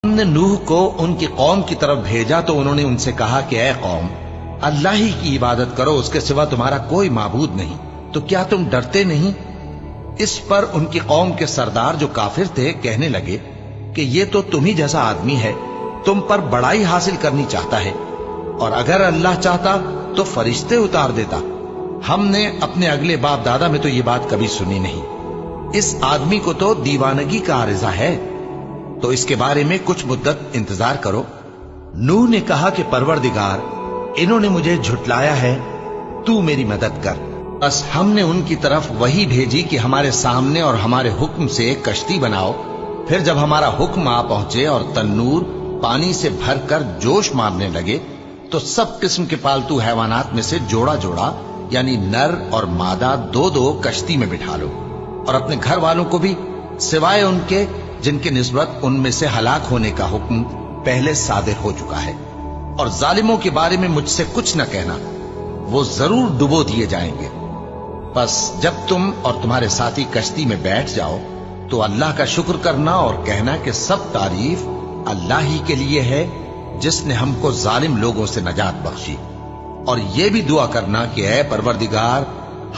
हमने नूह को उनकी कौम की तरफ भेजा तो उन्होंने उनसे कहा कि ऐ कौम, अल्लाह ही की इबादत करो, उसके सिवा तुम्हारा कोई माबूद नहीं, तो क्या तुम डरते नहीं? इस पर उनकी कौम के सरदार जो काफिर थे कहने लगे कि ये तो तुम ही जैसा आदमी है, तुम पर बड़ाई हासिल करनी चाहता है, और अगर अल्लाह चाहता तो फरिश्ते उतार देता। हमने अपने अगले बाप दादा में तो ये बात कभी सुनी नहीं। इस आदमी को तो दीवानगी का आरिज़ा है, तो इसके बारे में कुछ मुद्दत इंतजार करो। नूह ने कहा कि परवरदिगार, इन्होंने मुझे झुटलाया है, तू मेरी मदद कर। बस हमने उनकी तरफ वही भेजी कि हमारे सामने और हमारे हुक्म से एक कश्ती बनाओ। फिर जब हमारा हुक्म आ पहुंचे और तन्नूर पानी से भरकर जोश मारने लगे, तो सब किस्म के पालतू हैवानात में से जोड़ा जोड़ा यानी नर और मादा दो दो कश्ती में बिठा लो, और अपने घर वालों को भी, सिवाय उनके जिनके निस्बत उनमें से हलाक होने का हुक्म पहले सादिर हो चुका है। और जालिमों के बारे में मुझसे कुछ न कहना, वो जरूर डुबो दिए जाएंगे। बस जब तुम और तुम्हारे साथी कश्ती में बैठ जाओ तो अल्लाह का शुक्र करना और कहना कि सब तारीफ अल्लाह ही के लिए है जिसने हमको जालिम लोगों से नजात बख्शी। और ये भी दुआ करना कि ऐ परवरदिगार,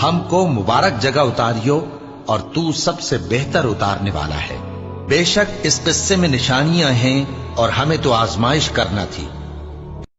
हमको मुबारक जगह उतारियो और तू सबसे बेहतर उतारने वाला है। बेशक इस किस्से में निशानियां हैं और हमें तो आजमाइश करना थी।